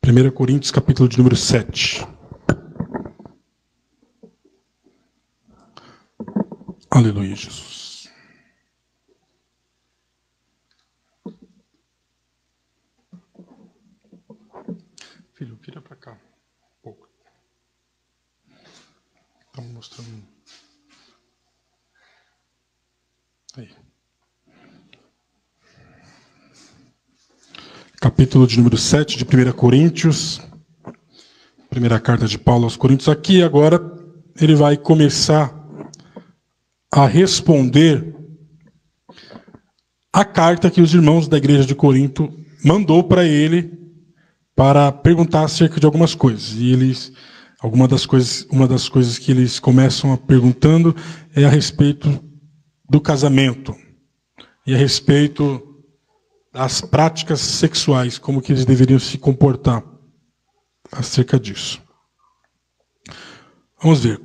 1 Coríntios, capítulo de número 7. Aleluia, Jesus. Filho, vira para cá um pouco. Estamos mostrando. Aí. Capítulo de número 7 de 1 Coríntios. Primeira carta de Paulo aos Coríntios. Aqui agora ele vai começar a responder a carta que os irmãos da igreja de Corinto mandou para ele para perguntar acerca de algumas coisas. E uma das coisas que eles começam perguntando é a respeito do casamento e a respeito das práticas sexuais, como que eles deveriam se comportar acerca disso. Vamos ver.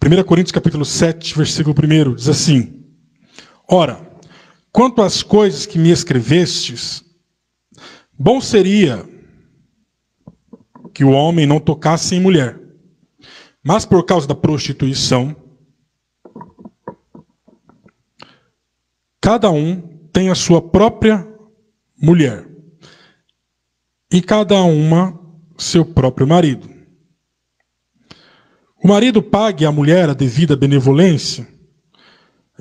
1 Coríntios capítulo 7, versículo 1, diz assim: Ora, quanto às coisas que me escrevestes, bom seria que o homem não tocasse em mulher, mas por causa da prostituição, cada um tem a sua própria mulher, e cada uma seu próprio marido. O marido pague à mulher a devida benevolência,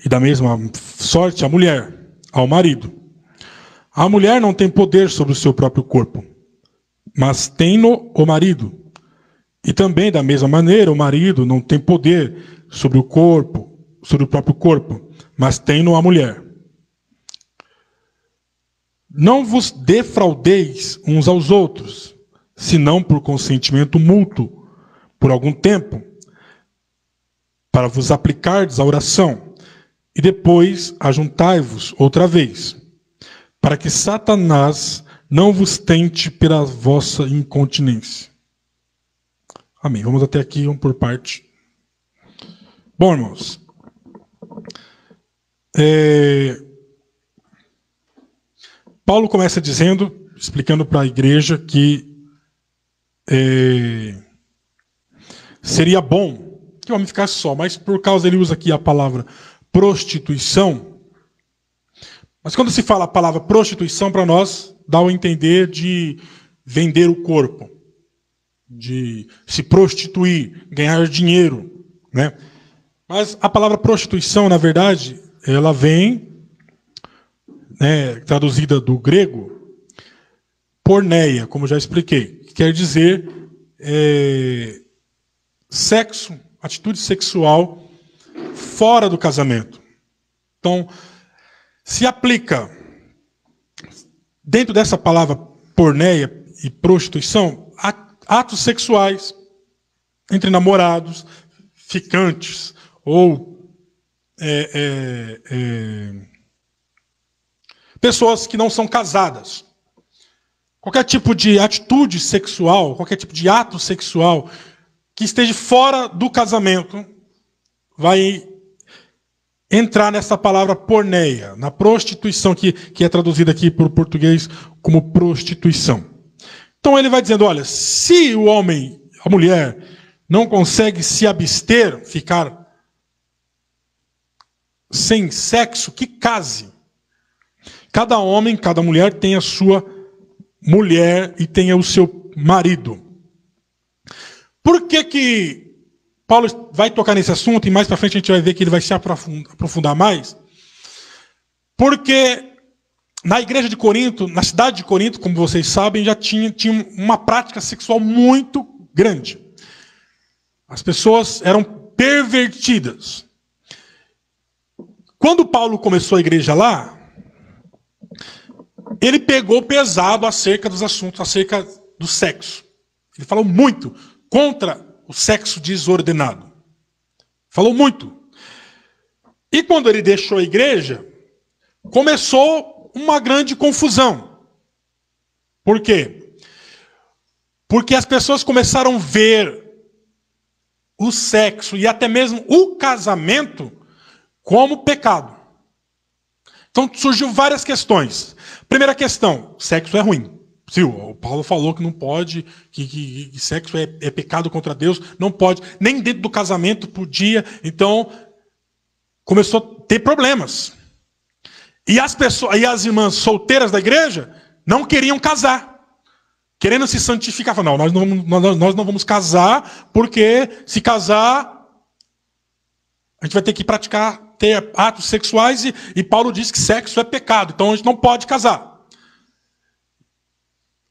e da mesma sorte a mulher ao marido. A mulher não tem poder sobre o seu próprio corpo, mas tem-no o marido. E também, da mesma maneira, o marido não tem poder sobre o próprio corpo, mas tem-no a mulher. Não vos defraudeis uns aos outros, senão por consentimento mútuo, por algum tempo, para vos aplicardes à oração, e depois ajuntai-vos outra vez, para que Satanás não vos tente pela vossa incontinência. Amém. Vamos até aqui, vamos por parte. Bom, irmãos, Paulo começa explicando para a igreja que seria bom que o homem ficasse só, mas por causa ele usa aqui a palavra prostituição. Mas quando se fala a palavra prostituição, para nós, dá a entender de vender o corpo, de se prostituir, ganhar dinheiro, né? Mas a palavra prostituição, na verdade, ela vem, traduzida do grego, porneia, como já expliquei, que quer dizer sexo, atitude sexual fora do casamento. Então, se aplica dentro dessa palavra porneia e prostituição, atos sexuais entre namorados, ficantes ou pessoas que não são casadas. Qualquer tipo de atitude sexual, qualquer tipo de ato sexual que esteja fora do casamento vai entrar nessa palavra porneia, na prostituição, que é traduzida aqui para o português como prostituição. Então ele vai dizendo, olha, se o homem, a mulher, não consegue se abster, ficar sem sexo, que case. Cada homem, cada mulher tem a sua mulher e tem o seu marido. Por que Paulo vai tocar nesse assunto, e mais para frente a gente vai ver que ele vai se aprofundar mais? Porque na igreja de Corinto, na cidade de Corinto, como vocês sabem, já tinha uma prática sexual muito grande. As pessoas eram pervertidas. Quando Paulo começou a igreja lá, ele pegou pesado acerca dos assuntos, acerca do sexo. Ele falou muito contra o sexo desordenado. Falou muito. E quando ele deixou a igreja, começou uma grande confusão. Por quê? Porque as pessoas começaram a ver o sexo e até mesmo o casamento como pecado. Então surgiu várias questões. Primeira questão, sexo é ruim. Sim, o Paulo falou que não pode, que sexo é pecado contra Deus, não pode, nem dentro do casamento podia. Então, começou a ter problemas. E as irmãs solteiras da igreja não queriam casar, querendo se santificar. Falaram, não, nós não vamos casar, porque se casar, a gente vai ter que ter atos sexuais, e Paulo diz que sexo é pecado, então a gente não pode casar.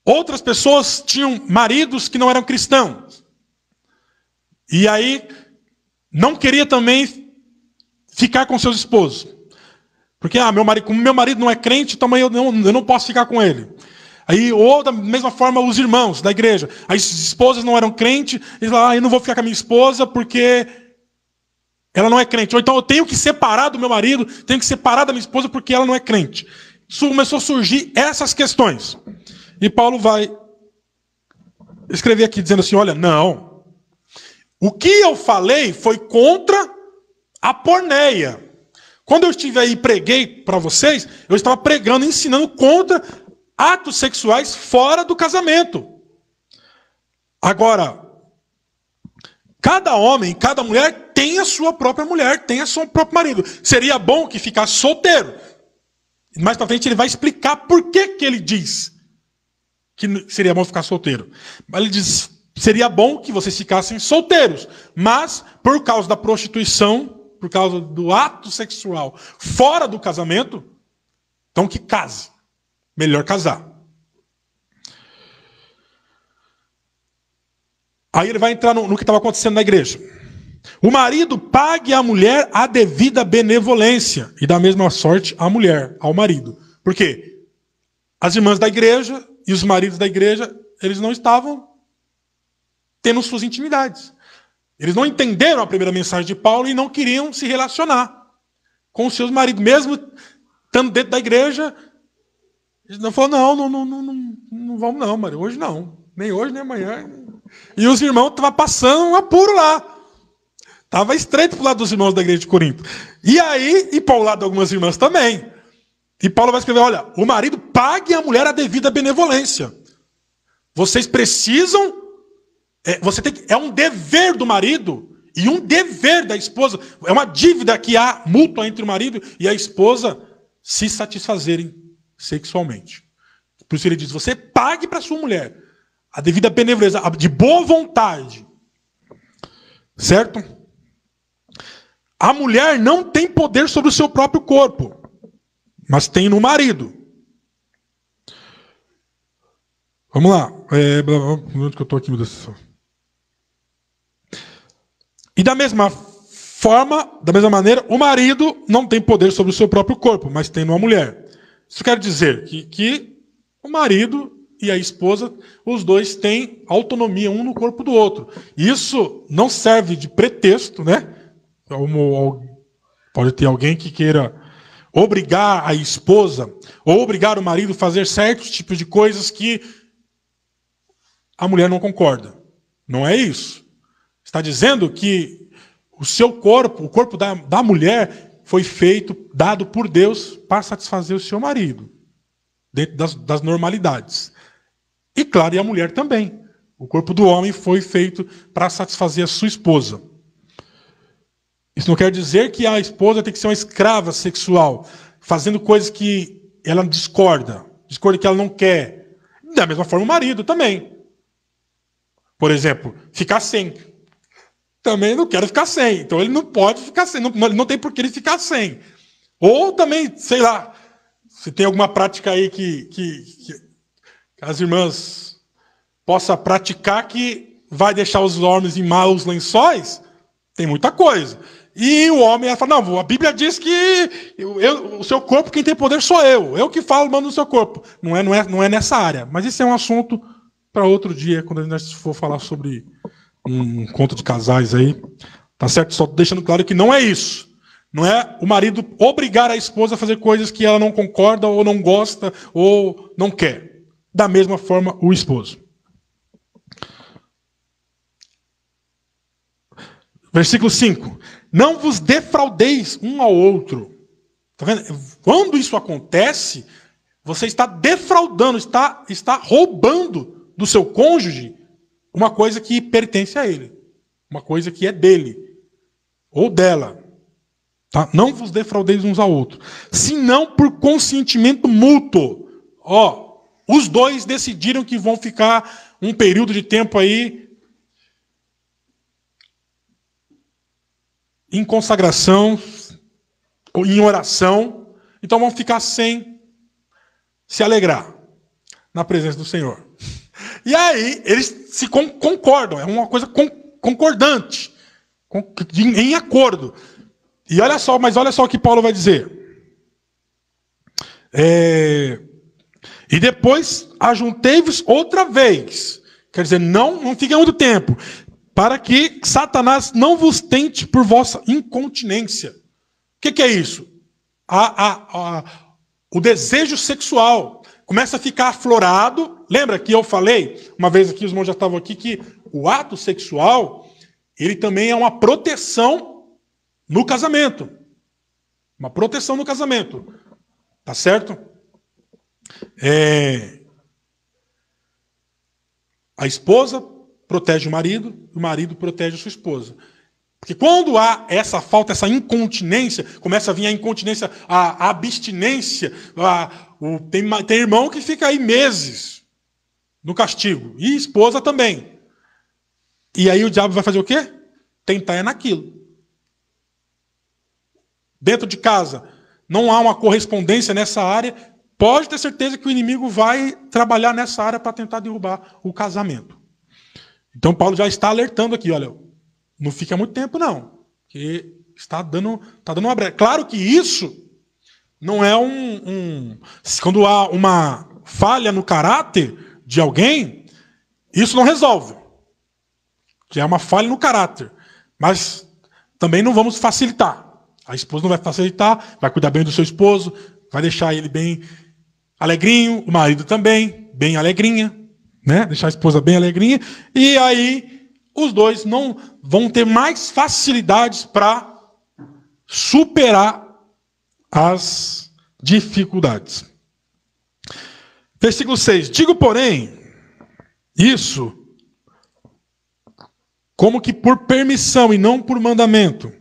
Outras pessoas tinham maridos que não eram cristãos. E aí, não queria também ficar com seus esposos. Porque, como meu marido não é crente, também eu não posso ficar com ele. Aí, ou da mesma forma, os irmãos da igreja. As esposas não eram crentes, eles falaram, eu não vou ficar com a minha esposa porque ela não é crente. Ou então eu tenho que separar do meu marido, tenho que separar da minha esposa porque ela não é crente. Isso começou a surgir essas questões. E Paulo vai escrever aqui dizendo assim, olha, não. O que eu falei foi contra a porneia. Quando eu estive aí e preguei para vocês, eu estava pregando, ensinando contra atos sexuais fora do casamento. Agora, cada homem, cada mulher tem a sua própria mulher, tem o seu próprio marido. Seria bom que ficasse solteiro. Mais para frente ele vai explicar por que ele diz que seria bom ficar solteiro. Ele diz, seria bom que vocês ficassem solteiros, mas por causa da prostituição, por causa do ato sexual fora do casamento, então que case. Melhor casar. Aí ele vai entrar no que estava acontecendo na igreja. O marido pague à mulher a devida benevolência, e da mesma sorte a mulher, ao marido. Por quê? As irmãs da igreja e os maridos da igreja, eles não estavam tendo suas intimidades. Eles não entenderam a primeira mensagem de Paulo e não queriam se relacionar com os seus maridos. Mesmo estando dentro da igreja, eles não falaram, não vamos não, Maria, hoje não. Nem hoje, nem amanhã. E os irmãos estavam passando um apuro lá. Estava estreito para o lado dos irmãos da igreja de Corinto. E para o lado de algumas irmãs também. E Paulo vai escrever, olha, o marido pague à mulher a devida benevolência. Vocês precisam, é um dever do marido e um dever da esposa. É uma dívida que há mútua entre o marido e a esposa se satisfazerem sexualmente. Por isso ele diz, você pague para sua mulher a devida benevolência, de boa vontade. Certo? A mulher não tem poder sobre o seu próprio corpo, mas tem no marido. Vamos lá. Onde que eu estou aqui, meu Deus do céu? E da mesma maneira, o marido não tem poder sobre o seu próprio corpo, mas tem numa mulher. Isso quer dizer que o marido e a esposa, os dois têm autonomia um no corpo do outro. Isso não serve de pretexto, né? Pode ter alguém que queira obrigar a esposa ou obrigar o marido a fazer certos tipos de coisas que a mulher não concorda. Não é isso. Está dizendo que o seu corpo, o corpo da mulher, foi feito, dado por Deus para satisfazer o seu marido, dentro das normalidades. E claro, e a mulher também. O corpo do homem foi feito para satisfazer a sua esposa. Isso não quer dizer que a esposa tem que ser uma escrava sexual, fazendo coisas que ela discorda que ela não quer. Da mesma forma o marido também. Por exemplo, ficar sem. Também não quero ficar sem. Então ele não pode ficar sem. Ele não tem por que ele ficar sem. Ou também, sei lá, se tem alguma prática aí que as irmãs possam praticar que vai deixar os homens em maus lençóis, tem muita coisa. E o homem ela fala, não, a Bíblia diz que o seu corpo, quem tem poder sou eu. Eu que falo, mando no seu corpo. Não é nessa área. Mas isso é um assunto para outro dia, quando a gente for falar sobre um encontro de casais aí. Tá certo? Só deixando claro que não é isso. Não é o marido obrigar a esposa a fazer coisas que ela não concorda, ou não gosta, ou não quer. Da mesma forma, o esposo. Versículo 5. Não vos defraudeis um ao outro. Tá vendo? Quando isso acontece, você está defraudando, está roubando do seu cônjuge uma coisa que pertence a ele. Uma coisa que é dele. Ou dela. Tá? Não vos defraudeis uns ao outro. Senão por consentimento mútuo. Os dois decidiram que vão ficar um período de tempo aí em consagração, ou em oração. Então vão ficar sem se alegrar na presença do Senhor. E aí eles se concordam. É uma coisa concordante. Em acordo. E olha só o que Paulo vai dizer. E depois ajuntei-vos outra vez. Quer dizer, não fiquem muito tempo. Para que Satanás não vos tente por vossa incontinência. O que é isso? O desejo sexual começa a ficar aflorado. Lembra que eu falei, uma vez aqui, os irmãos já estavam aqui, que o ato sexual, ele também é uma proteção no casamento. Uma proteção no casamento. Tá certo? A esposa protege o marido protege a sua esposa. Porque quando há essa falta, essa incontinência, começa a vir a incontinência, a abstinência. Tem irmão que fica aí meses no castigo. E esposa também. E aí o diabo vai fazer o quê? Tentar naquilo. Dentro de casa, não há uma correspondência nessa área. Pode ter certeza que o inimigo vai trabalhar nessa área para tentar derrubar o casamento. Então Paulo já está alertando aqui, olha, não fica muito tempo não, porque está dando uma brecha. Claro que isso não é quando há uma falha no caráter de alguém, isso não resolve. Que é uma falha no caráter. Mas também não vamos facilitar. A esposa não vai facilitar, vai cuidar bem do seu esposo, vai deixar ele bem alegrinho, o marido também, bem alegrinha. Né? Deixar a esposa bem alegrinha, e aí os dois não vão ter mais facilidades para superar as dificuldades. Versículo 6. Digo, porém, isso como que por permissão e não por mandamento,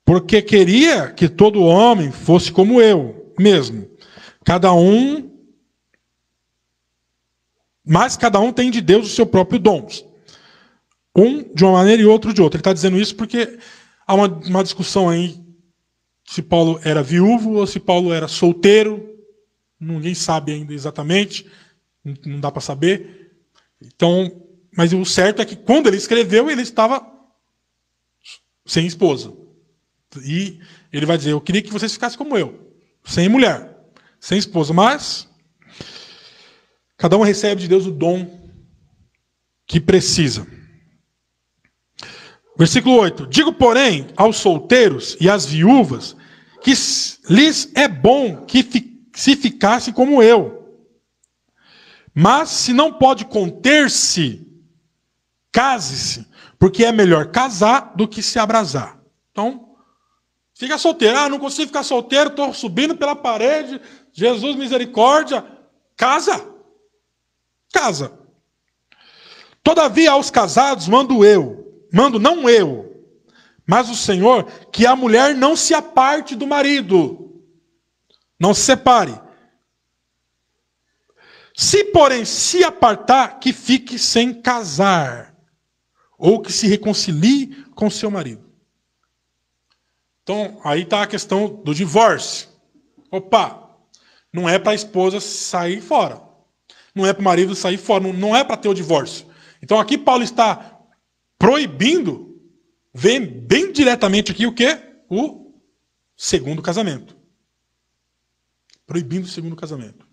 porque queria que todo homem fosse como eu mesmo, mas cada um tem de Deus o seu próprio dom. Um de uma maneira e outro de outra. Ele está dizendo isso porque há uma discussão aí se Paulo era viúvo ou se Paulo era solteiro. Ninguém sabe ainda exatamente. Não dá para saber. Então, mas o certo é que quando ele escreveu, ele estava sem esposa. E ele vai dizer, eu queria que vocês ficassem como eu. Sem mulher. Sem esposa. Mas cada um recebe de Deus o dom que precisa. Versículo 8. Digo, porém, aos solteiros e às viúvas, que lhes é bom que se ficassem como eu. Mas, se não pode conter-se, case-se, porque é melhor casar do que se abrasar. Então, fica solteiro. Não consigo ficar solteiro, estou subindo pela parede, Jesus, misericórdia. Casa. Todavia aos casados mando não eu, mas o Senhor, que a mulher não se aparte do marido, não se separe. Se, porém, se apartar, que fique sem casar, ou que se reconcilie com seu marido. Então, aí está a questão do divórcio. Não é para a esposa sair fora. Não é para o marido sair fora, não é para ter o divórcio. Então aqui Paulo está proibindo, vem bem diretamente aqui o quê? O segundo casamento. Proibindo o segundo casamento.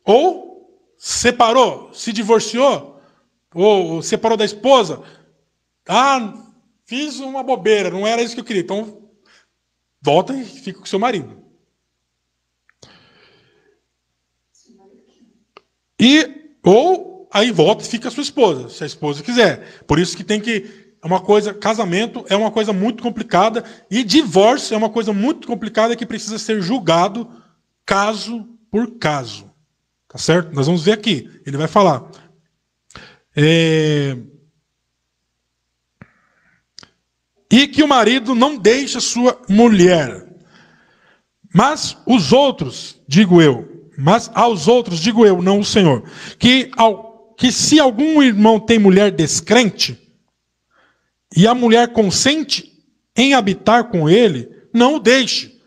Ou separou, se divorciou, ou separou da esposa. Fiz uma bobeira, não era isso que eu queria. Então, volta e fica com o seu marido. Ou aí volta e fica a sua esposa, se a esposa quiser. Por isso que tem que casamento é uma coisa muito complicada e divórcio é uma coisa muito complicada que precisa ser julgado caso por caso. Tá certo? Nós vamos ver aqui. Ele vai falar. E que o marido não deixe a sua mulher. Mas os outros, digo eu, mas aos outros, digo eu, não o Senhor, que se algum irmão tem mulher descrente, e a mulher consente em habitar com ele, não o deixe.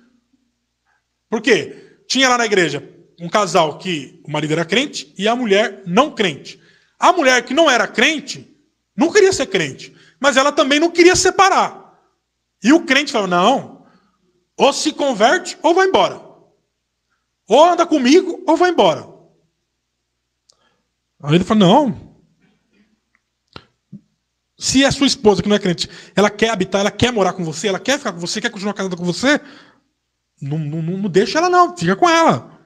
Por quê? Tinha lá na igreja um casal que o marido era crente e a mulher não crente. A mulher que não era crente, não queria ser crente, mas ela também não queria separar. E o crente falava, não, ou se converte ou vai embora. Ou anda comigo ou vai embora. Aí ele falou, não. Se a sua esposa, que não é crente, ela quer habitar, ela quer morar com você, ela quer ficar com você, quer continuar casada com você, não deixa ela não, fica com ela.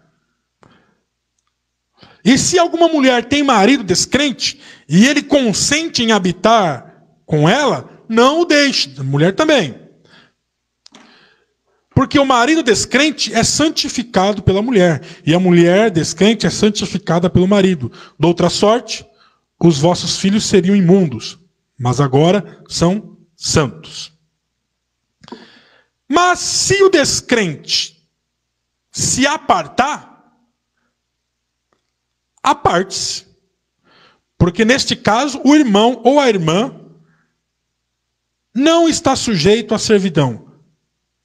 E se alguma mulher tem marido descrente, e ele consente em habitar com ela, não o deixe, a mulher também. Porque o marido descrente é santificado pela mulher, e a mulher descrente é santificada pelo marido. De outra sorte, os vossos filhos seriam imundos, mas agora são santos. Mas se o descrente se apartar, aparte-se. Porque neste caso, o irmão ou a irmã não está sujeito à servidão,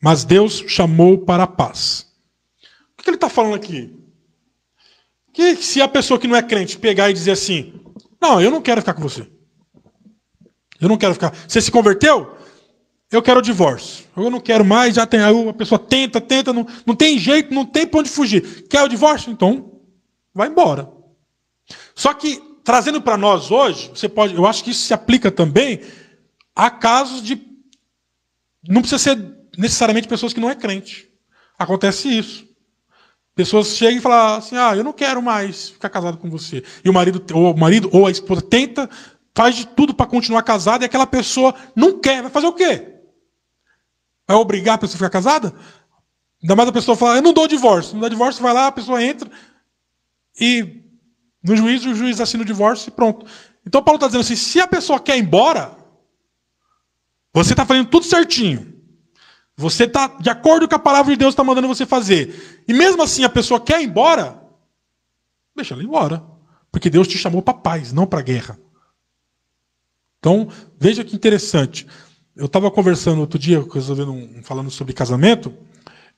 mas Deus chamou para a paz. O que ele está falando aqui? Que se a pessoa que não é crente pegar e dizer assim, não, eu não quero ficar com você. Eu não quero ficar. Você se converteu? Eu quero o divórcio. Eu não quero mais, já tem. Aí a pessoa tenta, não tem jeito, não tem para onde fugir. Quer o divórcio? Então, vai embora. Só que, trazendo para nós hoje, eu acho que isso se aplica também a casos de. Não precisa ser necessariamente pessoas que não é crente. Acontece isso. Pessoas chegam e falam assim, eu não quero mais ficar casado com você. E o marido ou a esposa tenta, faz de tudo para continuar casado, e aquela pessoa não quer. Vai fazer o quê? Vai obrigar a pessoa a ficar casada? Ainda mais a pessoa fala, eu não dou divórcio. Não dá divórcio, vai lá, a pessoa entra e no juízo, o juiz assina o divórcio e pronto. Então Paulo está dizendo assim, se a pessoa quer ir embora, você está fazendo tudo certinho. Você está de acordo com a palavra de Deus está mandando você fazer. E mesmo assim a pessoa quer ir embora, deixa ela ir embora. Porque Deus te chamou para paz, não para guerra. Então, veja que interessante. Eu estava conversando outro dia, falando sobre casamento,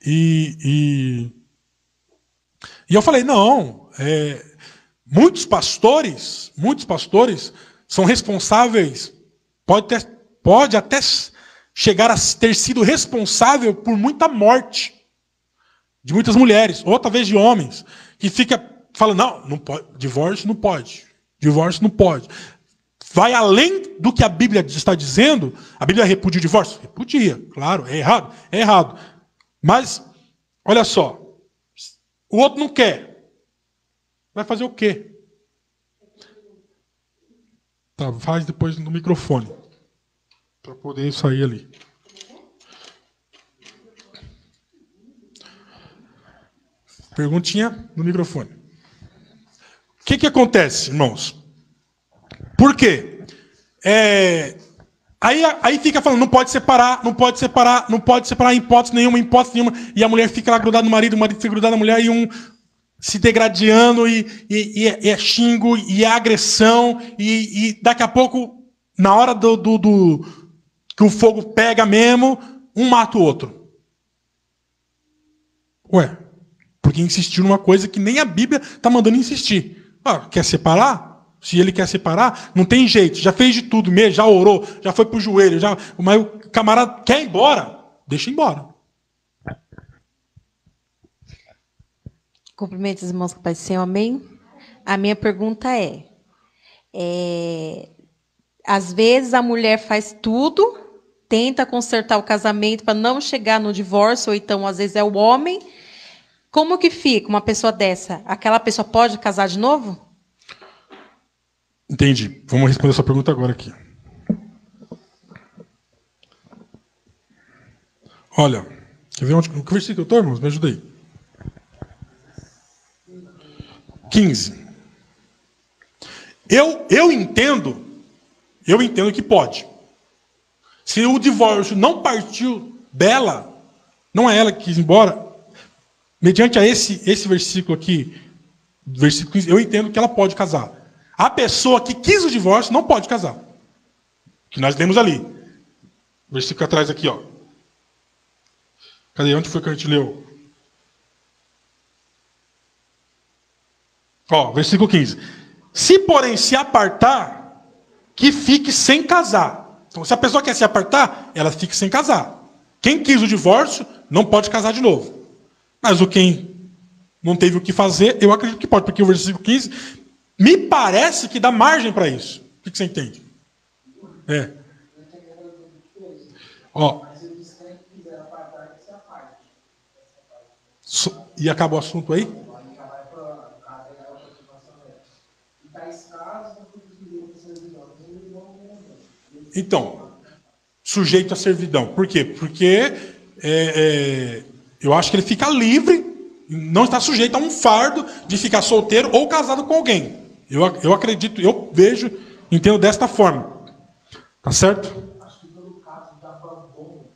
e eu falei, não, muitos pastores são responsáveis, pode até chegar a ter sido responsável por muita morte de muitas mulheres, ou talvez de homens, que fala, não pode, divórcio não pode. Vai além do que a Bíblia está dizendo. A Bíblia repudia o divórcio? Repudia, claro, é errado. Mas, olha só, o outro não quer. Vai fazer o quê? Tá, faz depois no microfone. Para poder sair ali. Perguntinha no microfone. O que acontece, irmãos? Por quê? Aí fica falando, não pode separar em hipótese nenhuma, e a mulher fica lá grudada no marido, o marido fica grudado na mulher, e um se degradando, e é xingo, e é agressão, e daqui a pouco, na hora que o fogo pega mesmo, um mata o outro. Ué, porque insistiu numa coisa que nem a Bíblia está mandando insistir. Quer separar? Se ele quer separar, não tem jeito. Já fez de tudo mesmo, já orou, já foi pro joelho, mas o camarada quer ir embora. Deixa ir embora. Cumprimento os irmãos com a paz do Senhor, amém? A minha pergunta às vezes a mulher faz tudo, tenta consertar o casamento para não chegar no divórcio, ou então às vezes é o homem. Como que fica uma pessoa dessa? Aquela pessoa pode casar de novo? Entendi. Vamos responder essa pergunta agora aqui. Olha, quer ver onde, que versículo eu estou, irmãos? Me ajuda aí. 15. Eu entendo que pode. Se o divórcio não partiu dela, não é ela que quis ir embora, mediante a esse versículo aqui, versículo 15, eu entendo que ela pode casar. A pessoa que quis o divórcio não pode casar. Que nós lemos ali. Versículo atrás aqui, ó. Cadê? Onde foi que a gente leu? Ó, versículo 15. Se, porém, se apartar, que fique sem casar. Então, se a pessoa quer se apartar, ela fica sem casar. Quem quis o divórcio, não pode casar de novo. Mas quem não teve o que fazer, eu acredito que pode, porque o versículo 15 me parece que dá margem para isso. O que você entende? É. Ó. E acabou o assunto aí? Então, sujeito à servidão. Por quê? Porque eu acho que ele fica livre, não está sujeito a um fardo de ficar solteiro ou casado com alguém. Eu acredito, eu vejo, entendo desta forma. Tá certo? Acho que pelo caso de abandono,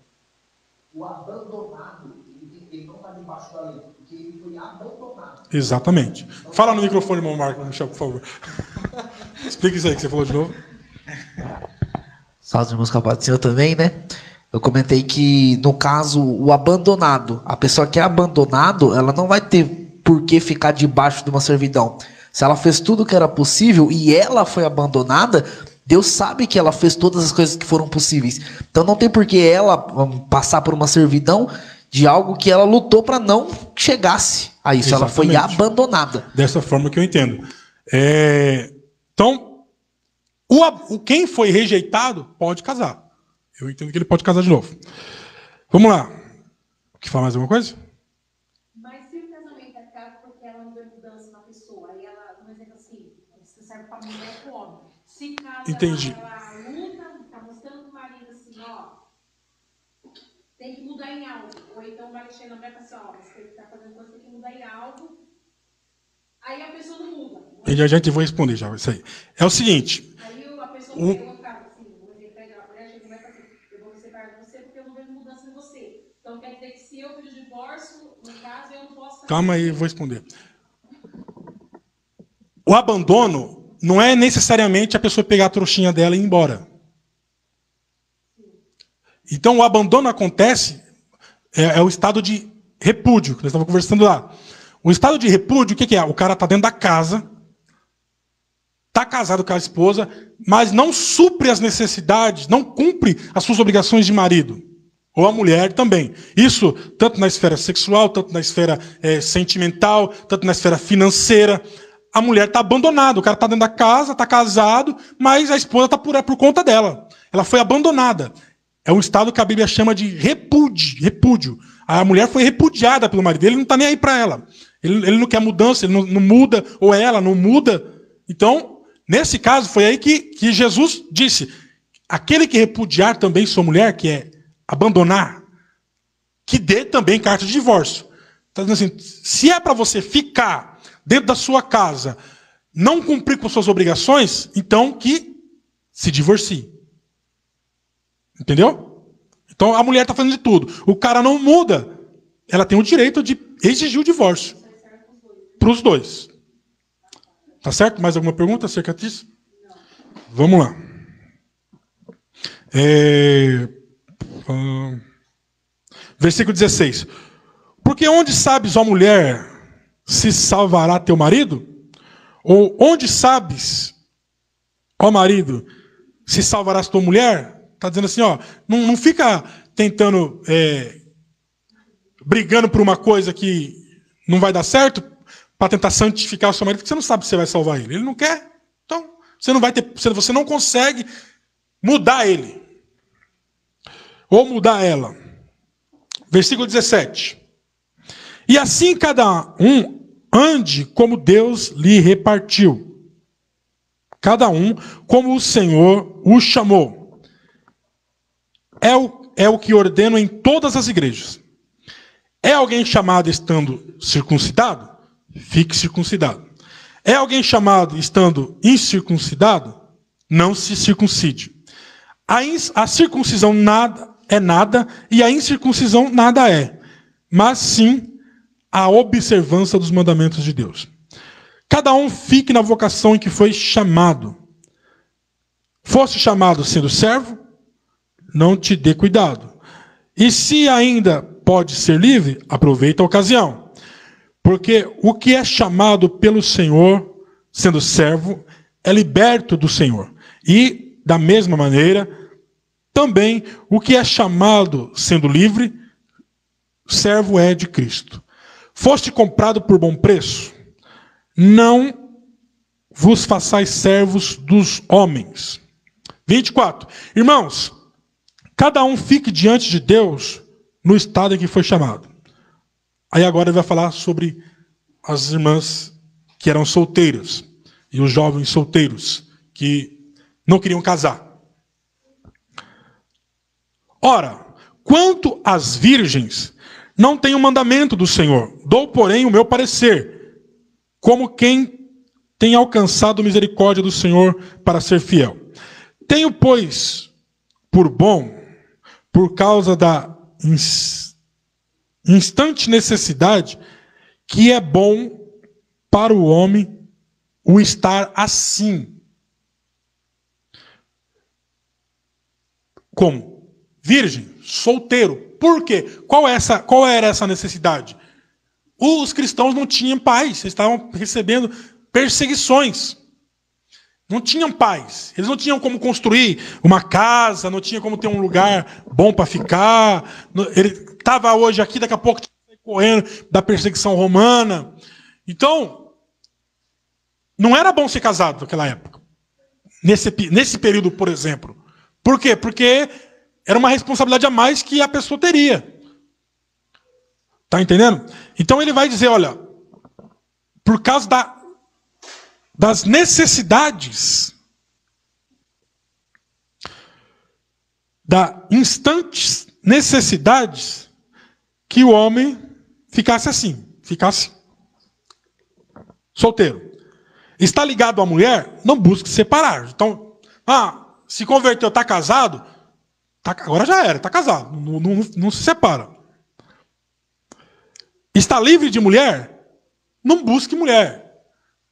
o abandonado, ele não está debaixo da lei, porque ele foi abandonado. Exatamente. Fala no microfone, irmão Marco, Michel, por favor. Explica isso aí que você falou de novo. Salve, irmãos, capaz do Senhor também, né? Eu comentei que, no caso, o abandonado, a pessoa que é abandonado, ela não vai ter por que ficar debaixo de uma servidão. Se ela fez tudo o que era possível e ela foi abandonada, Deus sabe que ela fez todas as coisas que foram possíveis. Então não tem por que ela passar por uma servidão de algo que ela lutou para não chegasse a isso. Exatamente. Ela foi abandonada. Dessa forma que eu entendo. Então, quem foi rejeitado pode casar. Eu entendo que ele pode casar de novo. Vamos lá. Quer falar mais alguma coisa? Mas se o casamento é caro porque ela não vê mudança na pessoa, aí ela, por exemplo assim, isso serve para mulher e para o homem. Se casa, entendi. Ela luta, está mostrando para o marido assim, ó, tem que mudar em algo. Ou então vai mexer na mulher e fala assim, ó, você está fazendo coisa, tem que mudar em algo. Aí a pessoa não muda. E a gente vai responder já, isso aí. É o seguinte. Aí a pessoa não pega o cara, assim, por exemplo, pega a mulher, chega e vai fazer, eu vou me separar de você porque eu não vejo mudança em você. Então quer dizer que se eu pedir divórcio, no caso, eu não posso fazer. Calma aí, eu vou responder. O abandono não é necessariamente a pessoa pegar a trouxinha dela e ir embora. Então o abandono acontece, é o estado de repúdio, que nós estávamos conversando lá. O estado de repúdio, o que é? O cara está dentro da casa, está casado com a esposa, mas não supre as necessidades, não cumpre as suas obrigações de marido. Ou a mulher também. Isso tanto na esfera sexual, tanto na esfera sentimental, tanto na esfera financeira. A mulher está abandonada, o cara está dentro da casa, está casado, mas a esposa está por conta dela. Ela foi abandonada. É um estado que a Bíblia chama de repúdio. A mulher foi repudiada pelo marido, ele não está nem aí para ela. Ele não quer mudança, ele não muda, ou ela não muda. Então, nesse caso, foi aí que Jesus disse, aquele que repudiar também sua mulher, que é abandonar, que dê também carta de divórcio. Está dizendo assim, se é para você ficar dentro da sua casa, não cumprir com suas obrigações, então que se divorcie. Entendeu? Então a mulher está fazendo de tudo. O cara não muda, ela tem o direito de exigir o divórcio. Para os dois. Tá certo? Mais alguma pergunta acerca disso? Não. Vamos lá. Versículo 16. Porque onde sabes, ó mulher, se salvará teu marido? Ou onde sabes, ó marido, se salvarás tua mulher? Está dizendo assim, ó, não fica tentando, brigando por uma coisa que não vai dar certo, para tentar santificar o seu marido, porque você não sabe se você vai salvar ele. Ele não quer, então você não consegue mudar ele. Ou mudar ela. Versículo 17. E assim cada um ande como Deus lhe repartiu. Cada um como o Senhor o chamou. é o que ordeno em todas as igrejas. É alguém chamado estando circuncidado? Fique circuncidado. É alguém chamado estando incircuncidado? Não se circuncide. A circuncisão nada é nada e a incircuncisão nada é, mas sim a observância dos mandamentos de Deus. Cada um fique na vocação em que foi chamado. Fosse chamado sendo servo, não te dê cuidado. E se ainda pode ser livre, aproveita a ocasião. Porque o que é chamado pelo Senhor, sendo servo, é liberto do Senhor. E, da mesma maneira, também o que é chamado sendo livre, servo é de Cristo. Foste comprado por bom preço? Não vos façais servos dos homens. 24. Irmãos, cada um fique diante de Deus no estado em que foi chamado. Aí agora ele vai falar sobre as irmãs que eram solteiras e os jovens solteiros que não queriam casar. Ora, quanto às virgens, não tenho mandamento do Senhor. Dou, porém, o meu parecer, como quem tem alcançado misericórdia do Senhor para ser fiel. Tenho, pois, por bom, por causa da instante necessidade, que é bom para o homem o estar assim. Como? Virgem, solteiro. Por quê? Qual era essa necessidade? Os cristãos não tinham paz, eles estavam recebendo perseguições. Não tinham paz. Eles não tinham como construir uma casa, não tinham como ter um lugar bom para ficar. Ele estava hoje aqui, daqui a pouco estava correndo da perseguição romana. Então, não era bom ser casado naquela época. Nesse período, por exemplo. Por quê? Porque era uma responsabilidade a mais que a pessoa teria. Está entendendo? Então ele vai dizer, olha, por causa das necessidades, da instantes necessidades, que o homem ficasse assim, ficasse solteiro. Está ligado à mulher, não busque separar. Então, se converteu, está casado, agora já era, está casado, não se separa. Está livre de mulher, não busque mulher.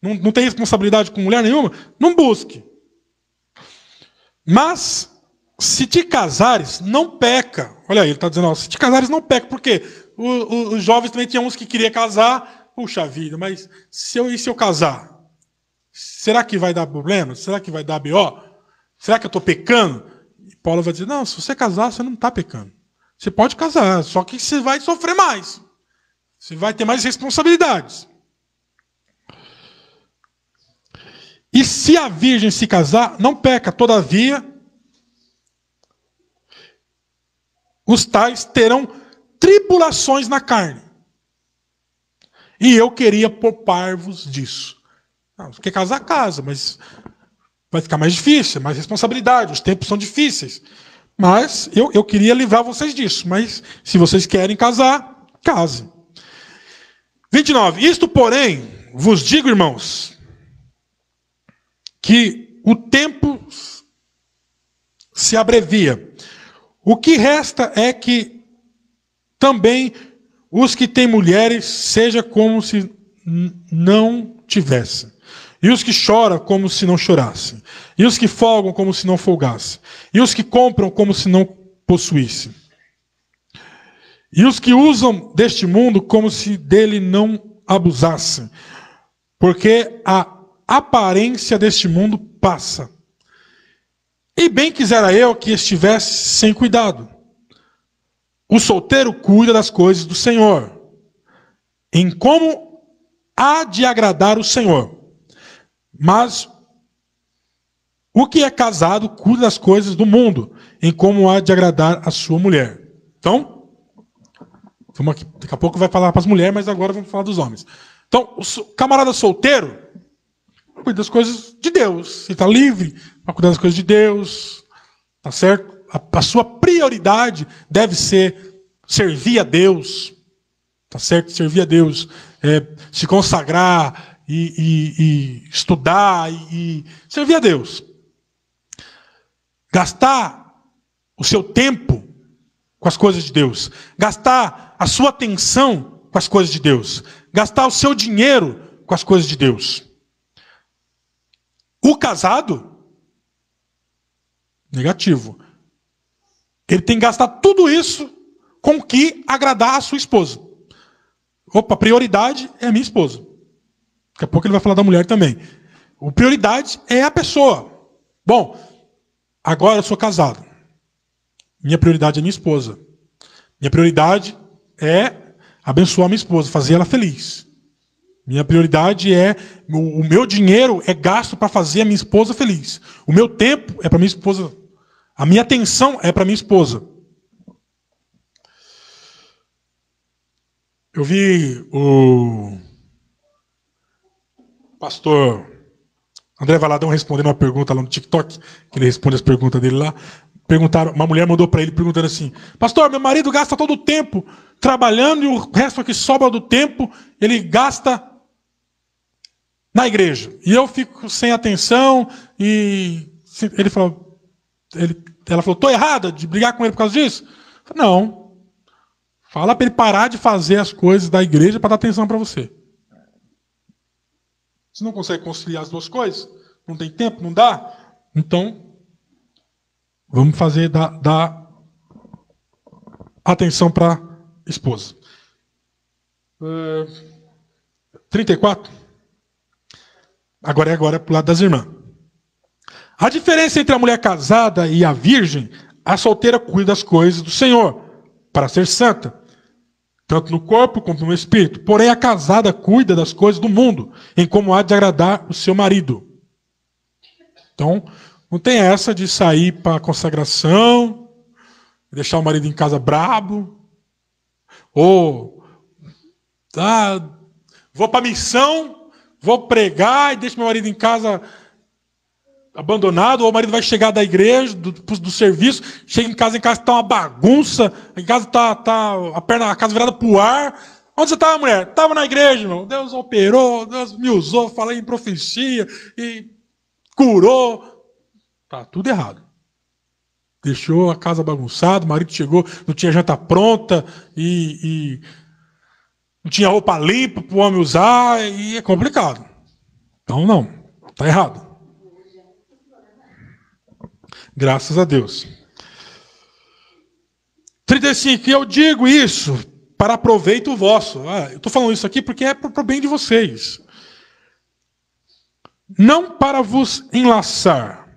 Não tem responsabilidade com mulher nenhuma, não busque. Mas, se te casares, não peca. Olha aí, ele está dizendo, se te casares, não peca. Por quê? Os jovens também tinham uns que queriam casar. Puxa vida, mas se eu casar? Será que vai dar problema? Será que vai dar BO? Será que eu estou pecando? E Paulo vai dizer, não, se você casar, você não está pecando. Você pode casar, só que você vai sofrer mais. Você vai ter mais responsabilidades. E se a virgem se casar, não peca. Todavia, os tais terão tribulações na carne. E eu queria poupar-vos disso. Você quer casar, casa, mas vai ficar mais difícil, mais responsabilidade, os tempos são difíceis. Mas eu queria livrar vocês disso. Mas se vocês querem casar, casem. 29. Isto, porém, vos digo, irmãos, que o tempo se abrevia. O que resta é que também os que têm mulheres seja como se não tivessem. E os que choram como se não chorassem. E os que folgam como se não folgassem. E os que compram como se não possuíssem. E os que usam deste mundo como se dele não abusassem. Porque a aparência deste mundo passa. E bem quisera eu que estivesse sem cuidado. O solteiro cuida das coisas do Senhor, em como há de agradar o Senhor. Mas o que é casado cuida das coisas do mundo, em como há de agradar a sua mulher. Então, vamos aqui, daqui a pouco vai falar para as mulheres, mas agora vamos falar dos homens. Então, o camarada solteiro cuida das coisas de Deus. Ele está livre para cuidar das coisas de Deus. Tá certo? a sua prioridade deve ser servir a Deus, tá certo? Servir a Deus, se consagrar e estudar e servir a Deus. Gastar o seu tempo com as coisas de Deus. Gastar a sua atenção com as coisas de Deus. Gastar o seu dinheiro com as coisas de Deus. O casado, negativo. Ele tem que gastar tudo isso com o que agradar a sua esposa. Opa, a prioridade é a minha esposa. Daqui a pouco ele vai falar da mulher também. A prioridade é a pessoa. Bom, agora eu sou casado. Minha prioridade é minha esposa. Minha prioridade é abençoar minha esposa, fazer ela feliz. Minha prioridade é, o meu dinheiro é gasto para fazer a minha esposa feliz. O meu tempo é para minha esposa. A minha atenção é para minha esposa. Eu vi o pastor André Valadão respondendo uma pergunta lá no TikTok, que ele responde as perguntas dele lá. Perguntaram, uma mulher mandou para ele perguntando assim: pastor, meu marido gasta todo o tempo trabalhando e o resto que sobra do tempo ele gasta na igreja. E eu fico sem atenção e ela falou, estou errada de brigar com ele por causa disso? Eu falei, não. Fala para ele parar de fazer as coisas da igreja para dar atenção para você. Você não consegue conciliar as duas coisas? Não tem tempo? Não dá? Então, vamos fazer dar atenção para a esposa. 34. Agora é para o lado das irmãs. A diferença entre a mulher casada e a virgem, a solteira cuida das coisas do Senhor, para ser santa, tanto no corpo como no espírito. Porém, a casada cuida das coisas do mundo, em como há de agradar o seu marido. Então, não tem essa de sair para a consagração, deixar o marido em casa brabo, ou vou para a missão, vou pregar e deixo meu marido em casa abandonado, ou o marido vai chegar da igreja, do serviço, chega em casa está uma bagunça, em casa está a casa virada para o ar. Onde você estava, mulher? Estava na igreja, irmão. Deus operou, Deus me usou, falei em profecia e curou. Tá tudo errado. Deixou a casa bagunçada, o marido chegou, não tinha janta pronta e não tinha roupa limpa para o homem usar, e é complicado. Então não, está errado. Graças a Deus. 35. E eu digo isso para proveito vosso. Eu estou falando isso aqui porque é para o bem de vocês. Não para vos enlaçar,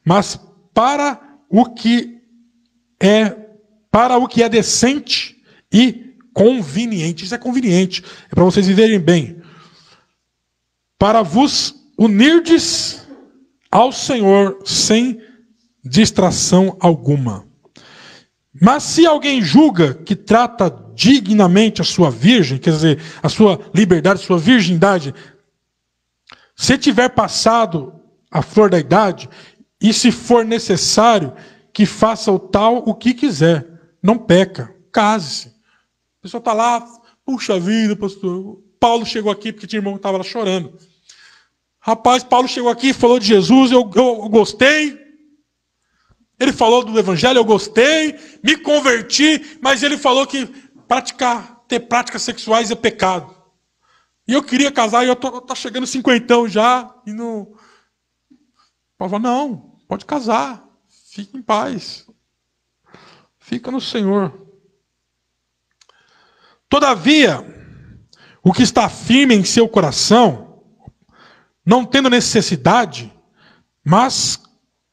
mas para o que é decente e conveniente. Isso é conveniente. É para vocês viverem bem. Para vos unirdes ao Senhor sem distração alguma. Mas se alguém julga que trata dignamente a sua virgem, quer dizer, a sua liberdade, a sua virgindade, se tiver passado a flor da idade, e se for necessário que faça o tal o que quiser, não peca, case-se. A pessoa está lá, puxa vida, pastor, Paulo chegou aqui porque tinha irmão que estava lá chorando. Rapaz, Paulo chegou aqui, falou de Jesus, eu gostei. Ele falou do evangelho, eu gostei, me converti, mas ele falou que ter práticas sexuais é pecado. E eu queria casar e eu tô chegando 50 já e não. Paulo falou, não, pode casar, fique em paz. Fica no Senhor. Todavia, o que está firme em seu coração, não tendo necessidade, mas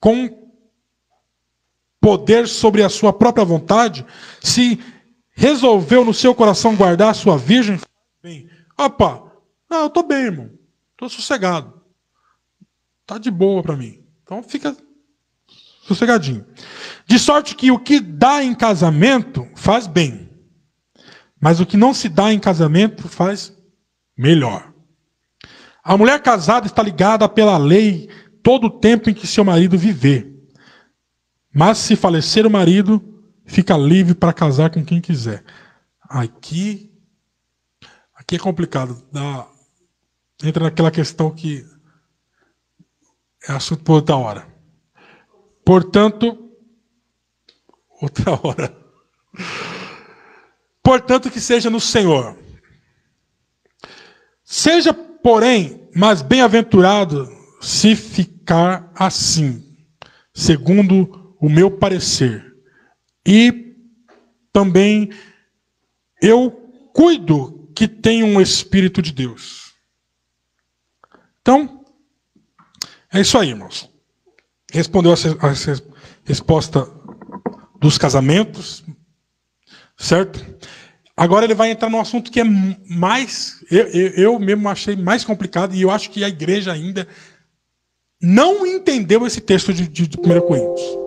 com poder sobre a sua própria vontade, se resolveu no seu coração guardar a sua virgem, bem. Opa, eu estou bem, irmão. Estou sossegado. Está de boa para mim. Então fica sossegadinho. De sorte que o que dá em casamento faz bem, mas o que não se dá em casamento faz melhor. A mulher casada está ligada pela lei todo o tempo em que seu marido viver. Mas se falecer o marido, fica livre para casar com quem quiser. Aqui é complicado. Entra naquela questão que é assunto por outra hora. Portanto, que seja no Senhor. Seja, porém, mais bem-aventurado se ficar assim, segundo o meu parecer. E também eu cuido que tenha um Espírito de Deus. Então, é isso aí, irmãos. Respondeu a resposta dos casamentos, certo? Agora ele vai entrar num assunto que é mais... Eu mesmo achei mais complicado, e eu acho que a igreja ainda não entendeu esse texto de 1 Coríntios.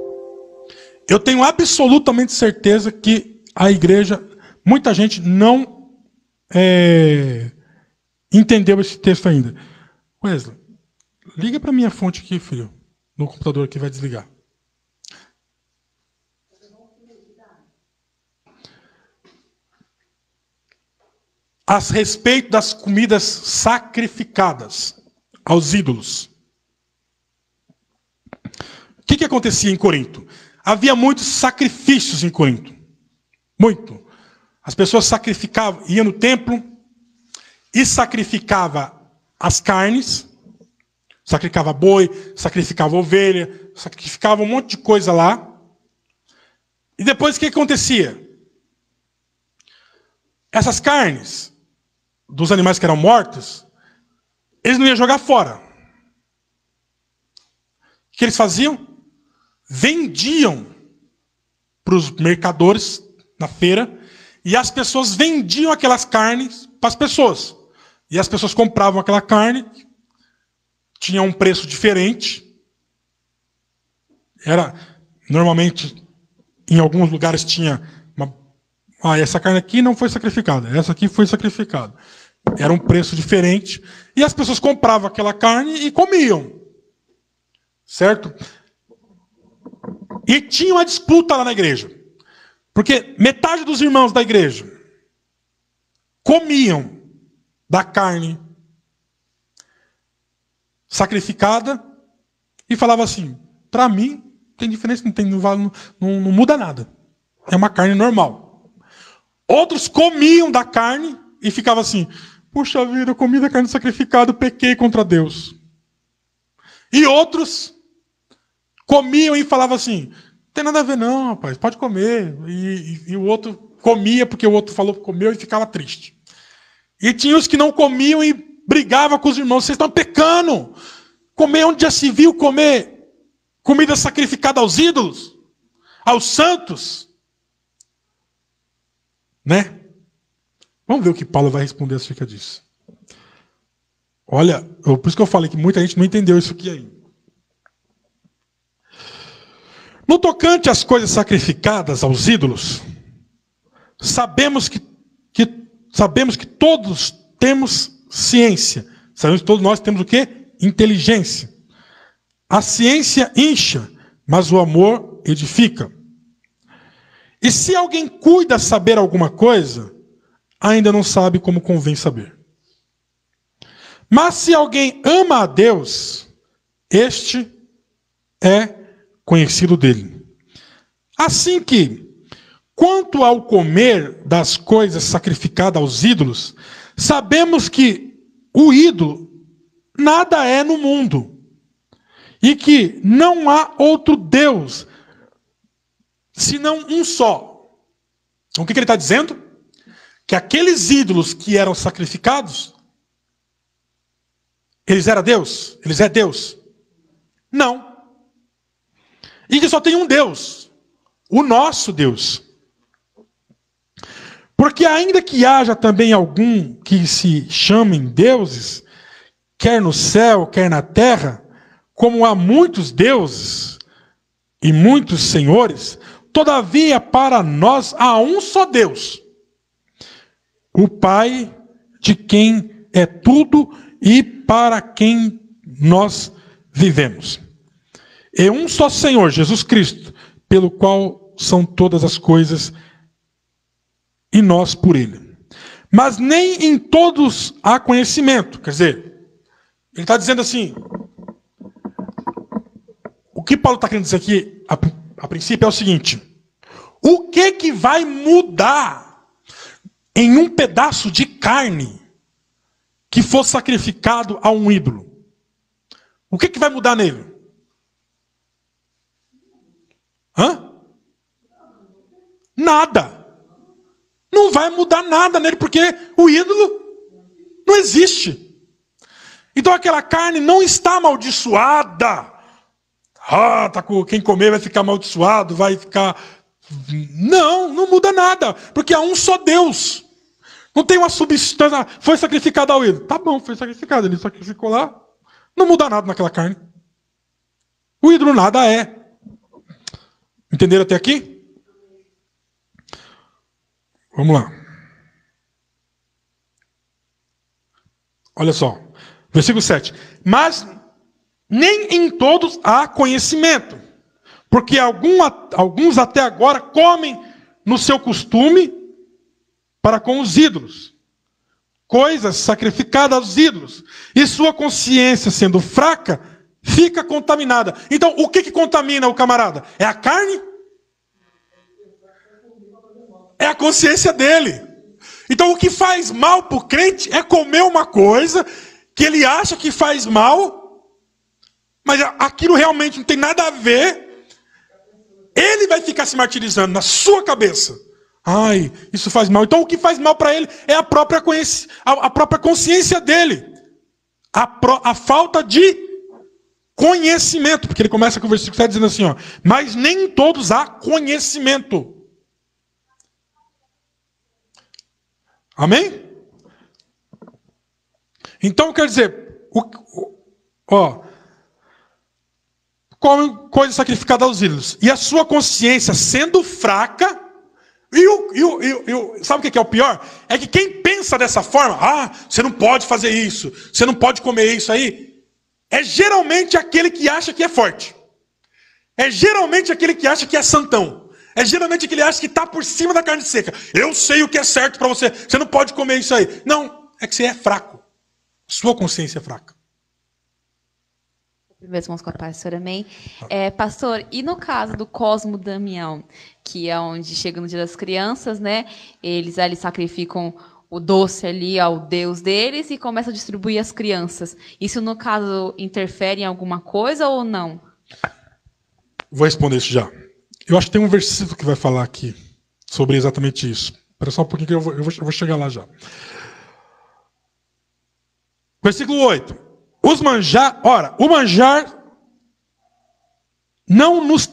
Eu tenho absolutamente certeza que a igreja, muita gente não entendeu esse texto ainda. Wesley, liga para minha fonte aqui, filho, no computador que vai desligar. A respeito das comidas sacrificadas aos ídolos. O que acontecia em Corinto? Havia muitos sacrifícios em Corinto. Muito. As pessoas sacrificavam, iam no templo e sacrificavam as carnes, sacrificava boi, sacrificava ovelha, sacrificava um monte de coisa lá. E depois o que acontecia? Essas carnes dos animais que eram mortos, eles não iam jogar fora. O que eles faziam? Vendiam para os mercadores na feira, e as pessoas vendiam aquelas carnes para as pessoas. E as pessoas compravam aquela carne, tinha um preço diferente. Normalmente, em alguns lugares tinha essa carne aqui não foi sacrificada, essa aqui foi sacrificada. Era um preço diferente. E as pessoas compravam aquela carne e comiam. Certo? E tinha uma disputa lá na igreja. Porque metade dos irmãos da igreja comiam da carne sacrificada e falava assim, para mim, não tem diferença, não muda nada. É uma carne normal. Outros comiam da carne e ficavam assim, puxa vida, eu comi da carne sacrificada, pequei contra Deus. E outros comiam e falavam assim, não tem nada a ver não, rapaz, pode comer. E o outro comia porque o outro falou que comeu e ficava triste. E tinha os que não comiam e brigavam com os irmãos, vocês estão pecando. Comer onde já se viu comer comida sacrificada aos ídolos, aos santos. Né? Vamos ver o que Paulo vai responder acerca disso. Olha, por isso que eu falei que muita gente não entendeu isso aqui ainda. No tocante às coisas sacrificadas aos ídolos, sabemos que todos temos ciência. Sabemos que todos nós temos o quê? Inteligência. A ciência incha, mas o amor edifica. E se alguém cuida saber alguma coisa, ainda não sabe como convém saber. Mas se alguém ama a Deus, este é conhecido dele. Assim que, quanto ao comer das coisas sacrificadas aos ídolos, sabemos que o ídolo nada é no mundo, e que não há outro Deus senão um só. Então o que ele está dizendo? Que aqueles ídolos que eram sacrificados, eles eram Deus? Eles é Deus? Não. E que só tem um Deus, o nosso Deus. Porque ainda que haja também algum que se chamem deuses, quer no céu, quer na terra, como há muitos deuses e muitos senhores, todavia para nós há um só Deus, o Pai, de quem é tudo e para quem nós vivemos. E um só Senhor, Jesus Cristo, pelo qual são todas as coisas, e nós por ele. Mas nem em todos há conhecimento. Quer dizer, ele está dizendo assim, o que Paulo está querendo dizer aqui, a princípio, é o seguinte: o que vai mudar em um pedaço de carne que for sacrificado a um ídolo? O que vai mudar nele? Nada. Não vai mudar nada nele, porque o ídolo não existe. Então aquela carne não está amaldiçoada. Quem comer vai ficar amaldiçoado, vai ficar... Não muda nada, porque há um só Deus. Não tem uma substância, foi sacrificado ao ídolo. Tá bom, foi sacrificado, ele sacrificou lá. Não muda nada naquela carne. O ídolo nada é. Entenderam até aqui? Vamos lá. Olha só. Versículo 7. Mas nem em todos há conhecimento, porque alguns até agora comem no seu costume para com os ídolos, coisas sacrificadas aos ídolos, e sua consciência, sendo fraca, fica contaminada. Então, o que contamina o camarada? É a carne? É a consciência dele. Então, o que faz mal para o crente é comer uma coisa que ele acha que faz mal, mas aquilo realmente não tem nada a ver. Ele vai ficar se martirizando na sua cabeça. Ai, isso faz mal. Então, o que faz mal para ele é a própria consciência dele. A falta de conhecimento. Porque ele começa com o versículo 7 dizendo assim, ó, mas nem todos há conhecimento. Amém? Então, quer dizer, come coisa sacrificada aos ídolos. E a sua consciência sendo fraca, sabe o que é o pior? É que quem pensa dessa forma, você não pode fazer isso, você não pode comer isso aí, é geralmente aquele que acha que é forte. É geralmente aquele que acha que é santão. É geralmente aquele que acha que está por cima da carne seca. Eu sei o que é certo para você. Você não pode comer isso aí. Não, é que você é fraco. Sua consciência é fraca. Primeiros irmãos com a paz, senhor, amém. Pastor, e no caso do Cosmo Damião, que é onde chega no dia das crianças, né? Eles ali sacrificam o doce ali ao Deus deles e começam a distribuir às crianças. Isso, no caso, interfere em alguma coisa ou não? Vou responder isso já. Eu acho que tem um versículo que vai falar aqui sobre exatamente isso. Espera só um pouquinho que eu vou chegar lá já. Versículo 8. O manjar não nos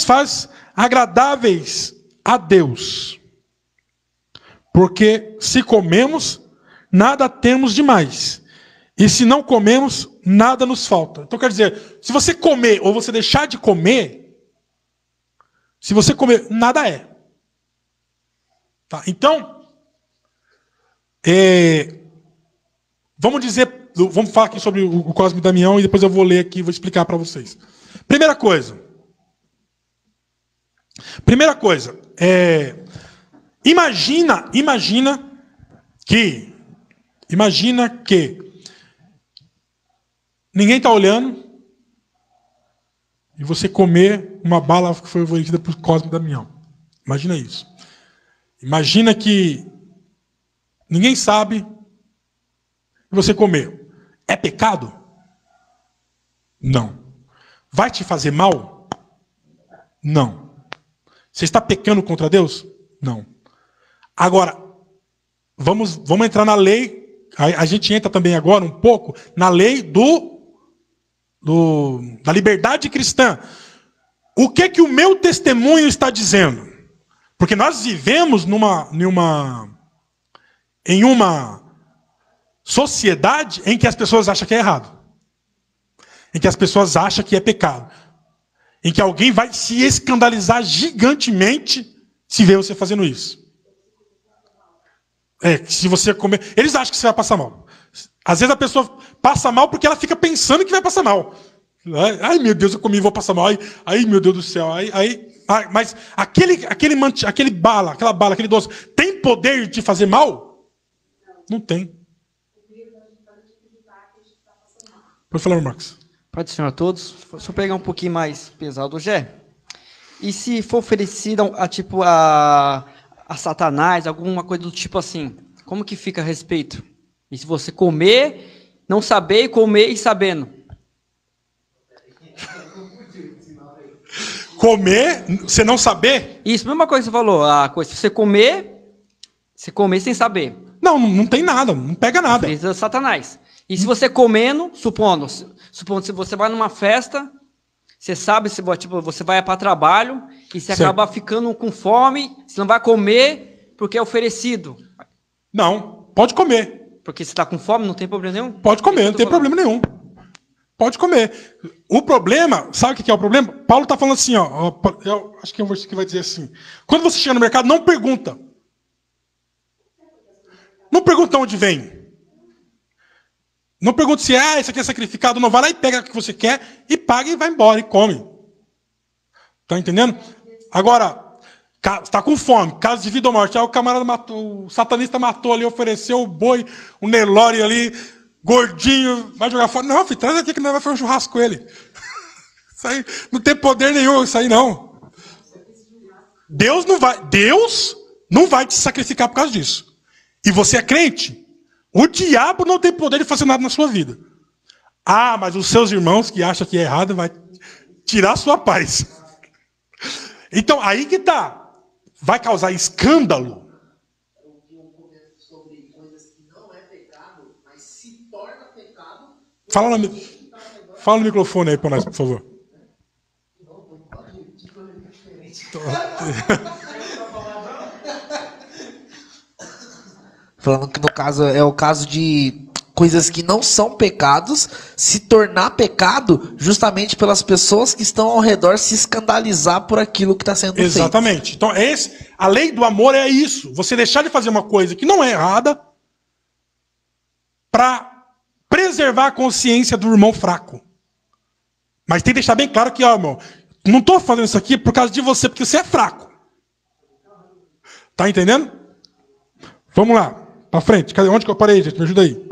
faz agradáveis a Deus. Porque se comemos, nada temos demais. E se não comemos, nada nos falta. Então quer dizer, se você comer ou você deixar de comer, se você comer, nada é. Tá? Então, vamos falar aqui sobre o Cosme e Damião e depois eu vou ler aqui e vou explicar para vocês. Primeira coisa, imagina que ninguém está olhando e você comer uma bala que foi oferecida por Cosme e Damião. Imagina isso. Imagina que ninguém sabe e você comeu. É pecado? Não. Vai te fazer mal? Não. Você está pecando contra Deus? Não. Agora, vamos entrar na lei. A gente entra também agora um pouco na lei da liberdade cristã. O que o meu testemunho está dizendo? Porque nós vivemos em uma sociedade em que as pessoas acham que é errado. Em que as pessoas acham que é pecado. Em que alguém vai se escandalizar gigantemente se ver você fazendo isso. Se você comer... Eles acham que você vai passar mal. Às vezes a pessoa passa mal porque ela fica pensando que vai passar mal. Ai, meu Deus, eu comi, vou passar mal. Ai, meu Deus do céu. Mas aquele bala, aquele doce, tem poder de te fazer mal? Não tem. Pode falar, Marcos. Pode, senhor, a todos. Se eu pegar um pouquinho mais pesado, Gé, e se for oferecido a Satanás, alguma coisa do tipo assim, como que fica a respeito? E se você comer, não saber, comer e sabendo? Comer, você não saber? Isso, mesma coisa que você falou, a coisa, se você comer sem saber. Não tem nada, não pega nada. Precisa Satanás. E se você comendo, supondo se você vai numa festa, você sabe, você vai para trabalho e você acaba ficando com fome, você não vai comer porque é oferecido. Não, pode comer. Porque você está com fome, não tem problema nenhum? Pode comer, não tem problema nenhum. Pode comer. O problema, sabe o que é o problema? Paulo está falando assim, eu acho que é um versículo que vai dizer assim. Quando você chega no mercado, não pergunta. Não pergunta onde vem. Não pergunta se isso aqui é sacrificado, não. Vai lá e pega o que você quer e paga e vai embora e come. Tá entendendo? Agora, está com fome, caso de vida ou morte. Aí o camarada matou, o satanista matou ali, ofereceu o boi, o Nelore ali, gordinho, vai jogar fora. Não, filho, traz aqui que nós vamos fazer um churrasco com ele. Isso aí não tem poder nenhum, isso aí não. Deus não vai te sacrificar por causa disso. E você é crente? O diabo não tem poder de fazer nada na sua vida. Mas os seus irmãos que acham que é errado vai tirar a sua paz. Então, aí que tá. Vai causar escândalo. Sobre coisas que não é pecado, mas se torna pecado. Fala no microfone aí para nós, por favor. Falando que no caso é o caso de coisas que não são pecados se tornar pecado justamente pelas pessoas que estão ao redor se escandalizar por aquilo que está sendo feito. Exatamente. Então, a lei do amor é isso. Você deixar de fazer uma coisa que não é errada para preservar a consciência do irmão fraco. Mas tem que deixar bem claro que, irmão, não estou fazendo isso aqui por causa de você, porque você é fraco. Tá entendendo? Vamos lá. Para frente. Onde que eu parei, gente? Me ajuda aí.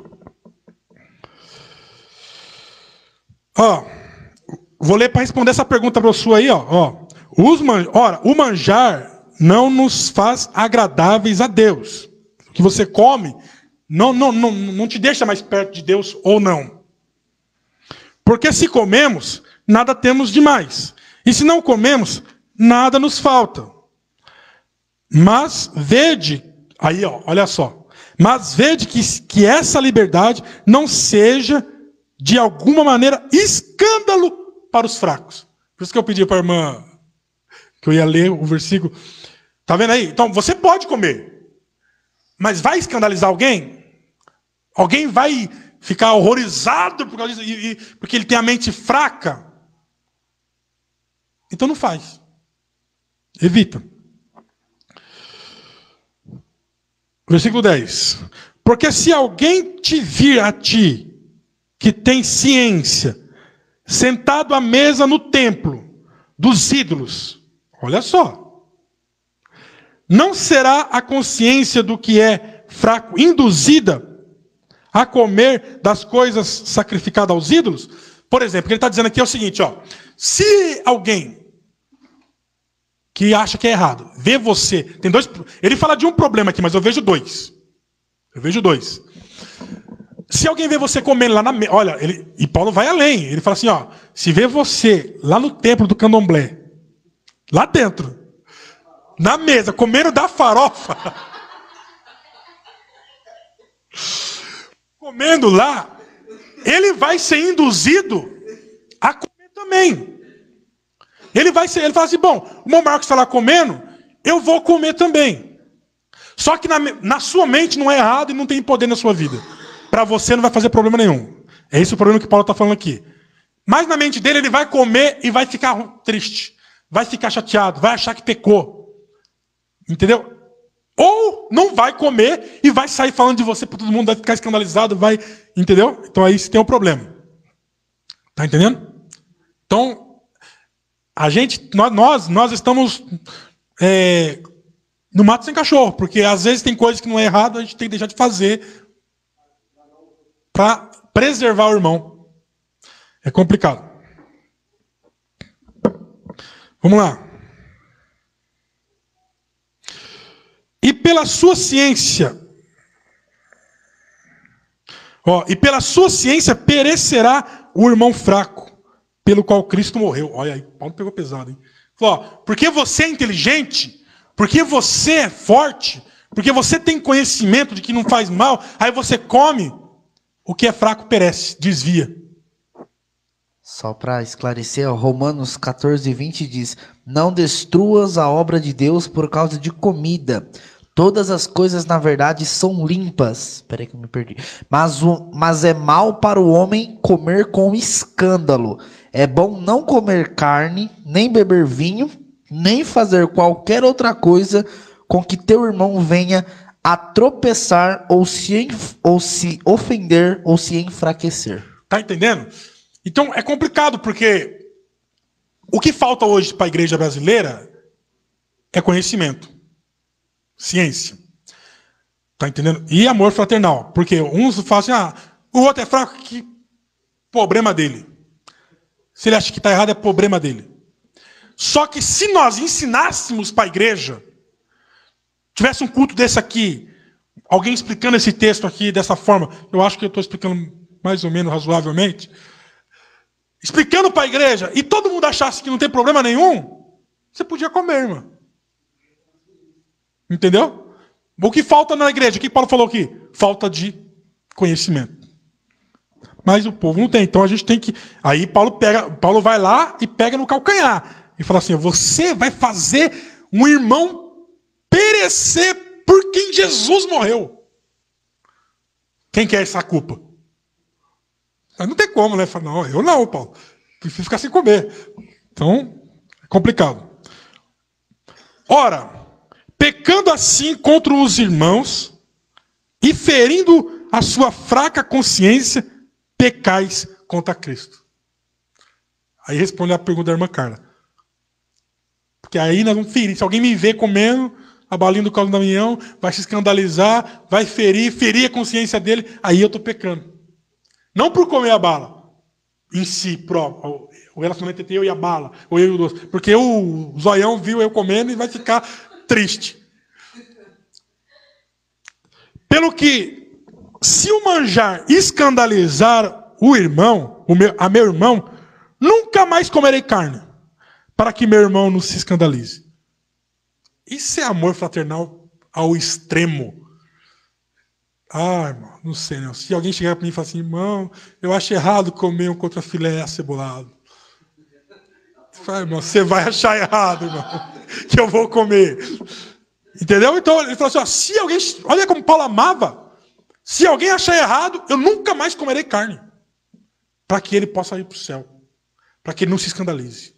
Vou ler para responder essa pergunta para sua aí. O manjar não nos faz agradáveis a Deus. O que você come não te deixa mais perto de Deus ou não. Porque se comemos, nada temos demais. E se não comemos, nada nos falta. Mas vede, olha só. Mas vede que essa liberdade não seja, de alguma maneira, escândalo para os fracos. Por isso que eu pedi para a irmã que eu ia ler o versículo. Está vendo aí? Então, você pode comer. Mas vai escandalizar alguém? Alguém vai ficar horrorizado por causa disso, porque ele tem a mente fraca? Então não faz. Evita. Versículo 10. Porque se alguém te vir a ti, que tem ciência, sentado à mesa no templo dos ídolos, olha só, não será a consciência do que é fraco induzida a comer das coisas sacrificadas aos ídolos? Por exemplo, o que ele está dizendo aqui é o seguinte, se alguém que acha que é errado, vê você, tem dois, ele fala de um problema aqui, mas eu vejo dois. Se alguém vê você comendo lá na mesa, olha, e Paulo vai além, ele fala assim, se vê você lá no templo do candomblé, lá dentro, na mesa, comendo da farofa, comendo lá, ele vai ser induzido a comer também. Ele fala assim, bom, o irmão Marcos está lá comendo, eu vou comer também. Só que na sua mente não é errado e não tem poder na sua vida. Para você não vai fazer problema nenhum. É esse o problema que Paulo está falando aqui. Mas na mente dele ele vai comer e vai ficar triste. Vai ficar chateado, vai achar que pecou. Entendeu? Ou não vai comer e vai sair falando de você para todo mundo, vai ficar escandalizado, vai... Entendeu? Então aí você tem um problema. Tá entendendo? Então, nós estamos no mato sem cachorro, porque às vezes tem coisas que não é errado, a gente tem que deixar de fazer para preservar o irmão. É complicado. Vamos lá. E pela sua ciência, e pela sua ciência perecerá o irmão fraco, pelo qual Cristo morreu. Olha aí, Paulo pegou pesado, hein? Falou, porque você é inteligente, porque você é forte, porque você tem conhecimento de que não faz mal, aí você come, o que é fraco perece, desvia. Só para esclarecer, Romanos 14:20 diz: não destruas a obra de Deus por causa de comida. Todas as coisas, na verdade, são limpas. Espera aí que eu me perdi. Mas é mal para o homem comer com escândalo. É bom não comer carne, nem beber vinho, nem fazer qualquer outra coisa com que teu irmão venha a tropeçar ou se ofender ou se enfraquecer. Tá entendendo? Então é complicado, porque o que falta hoje para a igreja brasileira é conhecimento, ciência. Tá entendendo? E amor fraternal. Porque uns falam assim, o outro é fraco, que problema dele. Se ele acha que está errado, é problema dele. Só que se nós ensinássemos para a igreja, tivesse um culto desse aqui, alguém explicando esse texto aqui dessa forma, eu acho que eu estou explicando mais ou menos razoavelmente, explicando para a igreja, e todo mundo achasse que não tem problema nenhum, você podia comer, irmão. Entendeu? O que falta na igreja? O que Paulo falou aqui? Falta de conhecimento. Mas o povo não tem. Então a gente tem que... Aí Paulo vai lá e pega no calcanhar. E fala assim, você vai fazer um irmão perecer por quem Jesus morreu. Quem quer essa culpa? Mas não tem como, né? Fala, não, eu não, Paulo. Prefiro ficar sem comer. Então, é complicado. Ora, pecando assim contra os irmãos e ferindo a sua fraca consciência, pecais contra Cristo. Aí responde a pergunta da irmã Carla. Porque aí nós vamos ferir. Se alguém me vê comendo a balinha do caldo da Damião, vai se escandalizar, vai ferir a consciência dele, aí eu estou pecando. Não por comer a bala em si, o relacionamento entre eu e a bala, ou eu e o doce. Porque o zoião viu eu comendo e vai ficar triste. Pelo que, se o manjar escandalizar o irmão, a meu irmão, nunca mais comerei carne, para que meu irmão não se escandalize. Isso é amor fraternal ao extremo. Irmão, não sei, não. Se alguém chegar para mim e falar assim, irmão, eu acho errado comer um contrafilé acebolado. Irmão, você vai achar errado, irmão, que eu vou comer. Entendeu? Então ele falou assim, se alguém, olha como Paulo amava, se alguém achar errado, eu nunca mais comerei carne, para que ele possa ir para o céu, para que ele não se escandalize.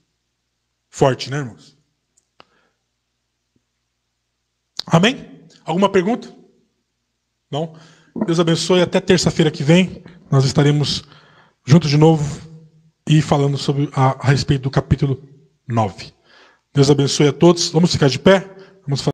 Forte, né, irmãos? Amém? Alguma pergunta? Não? Deus abençoe. Até terça-feira que vem, nós estaremos juntos de novo e falando a respeito do capítulo 9. Deus abençoe a todos. Vamos ficar de pé? Vamos fazer